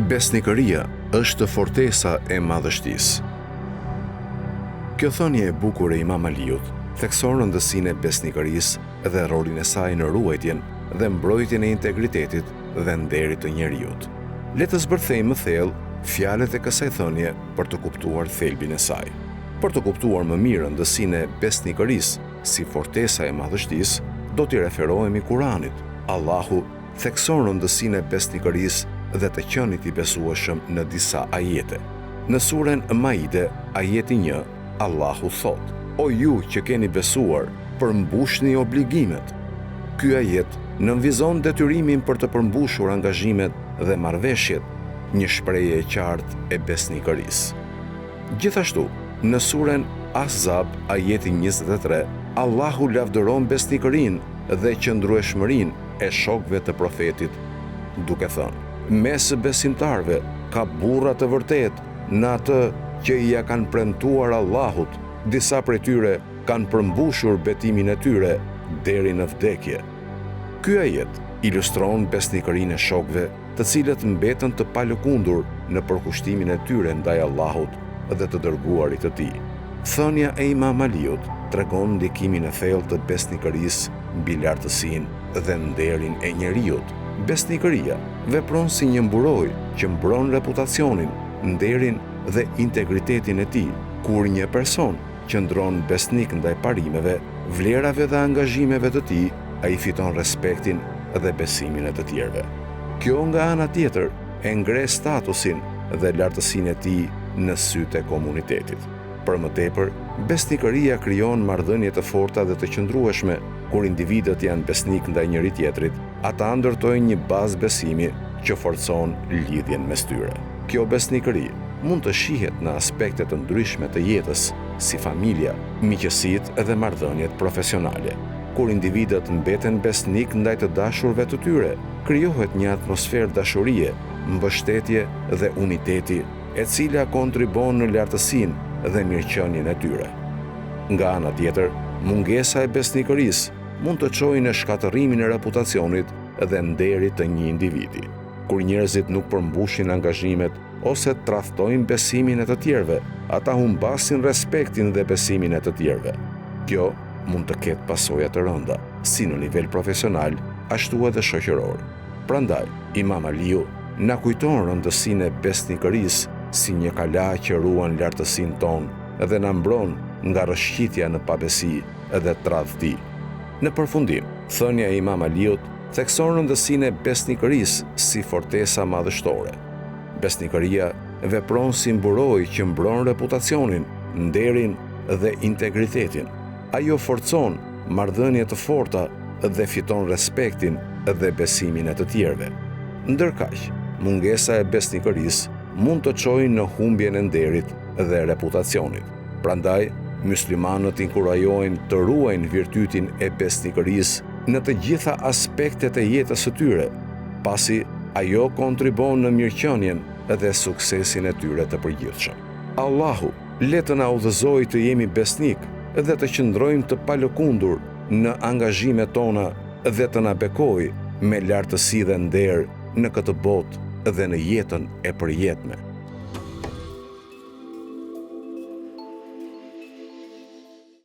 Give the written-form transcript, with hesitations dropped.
Besnikëria është fortesa e madhështisë. Kjo thënie e bukur e Imam Aliut thekson rëndësinë e besnikërisë dhe rolin e saj në ruajtjen dhe mbrojtjen e integritetit dhe nderit të njeriut. Le të zbërthejmë më thellë fjalët e kësaj thënie për të kuptuar thelbin e saj. Për të kuptuar më mirë rëndësinë e besnikërisë si fortesa e madhështisë, do t'i referohemi Kuranit. Allahu thekson rëndësinë e besnikërisë dhe të qenit i besueshëm në disa ajete. Në suren Maide, ajeti 1, Allahu thot: "O ju që keni besuar, përmbushni obligimet." Ky ajet nënvizon detyrimin për të përmbushur angazhimet dhe marrëveshjet, një shprehje e qartë e besnikërisë. Gjithashtu, në suren Ahzab, ajeti 23, Allahu lavdëron besnikërinë dhe qëndrueshmërinë e shokëve të profetit, duke thënë: "Mes besimtarve ka burra të vërtet në atë që i ja kanë premtuar Allahut, disa prej tyre kanë përmbushur betimin e tyre deri në vdekje." Ky ajet ilustron besnikërinë e shokëve, të cilët mbetën të palëkundur në përkushtimin e tyre ndaj Allahut dhe të dërguarit të tij. Thënia e Imam Aliut tregon ndikimin e thellë të besnikërisë mbi lartësinë dhe nderin e njeriut. Besnikëria vepron si një mburoj që mbron reputacionin, nderin dhe integritetin e tij. Kur një person qëndron besnik ndaj parimeve, vlerave dhe angazhimeve të tij, ai fiton respektin dhe besimin e të tjerëve. Kjo nga ana tjetër e ngre statusin dhe lartësinë e tij në sytë e komunitetit. Për më tepër, besnikëria krijon marrëdhënie të forta dhe të qëndrueshme. Kur individët janë besnik ndaj njëri tjetrit, ata ndërtojnë një bazë besimi që forcon lidhjen mes tyre. Kjo besnikëri mund të shihet në aspekte të ndryshme të jetës, si familja, miqësitë dhe marrëdhëniet profesionale. Kur individët mbeten besnik ndaj të dashurve të tyre, krijohet një atmosferë dashurie, mbështetje dhe uniteti, e cila kontribon në lartësinë dhe mirëqenien e tyre. Nga ana tjetër, mungesa e besnikërisë mund të çojë në shkatërrimin e reputacionit dhe nderit të një individi. Kur njerëzit nuk përmbushin angazhimet ose tradhtojnë besimin e të tjerëve, ata humbasin respektin dhe besimin e të tjerëve. Kjo mund të ketë pasoja të rënda, si në nivel profesional, ashtu edhe shoqëror. Prandaj, Imam Aliu na kujton rëndësinë e besnikërisë si një kala që ruan lartësinë tonë dhe na mbron nga rrëshqitja në pabesi dhe tradhti. Në përfundim, thënia e Imam Aliut thekson rëndësinë e besnikërisë si fortesa madhështore. Besnikëria vepron si mburoj që mbron reputacionin, nderin dhe integritetin. Ajo forcon marrëdhënie të forta dhe fiton respektin dhe besimin e të tjerëve. Ndërkaq, mungesa e besnikërisë mund të çojë në humbjen e nderit dhe reputacionit. Prandaj, muslimanët inkurajohen të ruajnë virtytin e besnikërisë në të gjitha aspektet e jetës së tyre, pasi ajo kontribon në mirëqenien dhe suksesin e tyre të përgjithshëm. Allahu le të na udhëzojë të jemi besnik dhe të qëndrojmë të palëkundur në angazhimet tona dhe të na bekojë me lartësi dhe nder në këtë botë dhe në jetën e përjetme.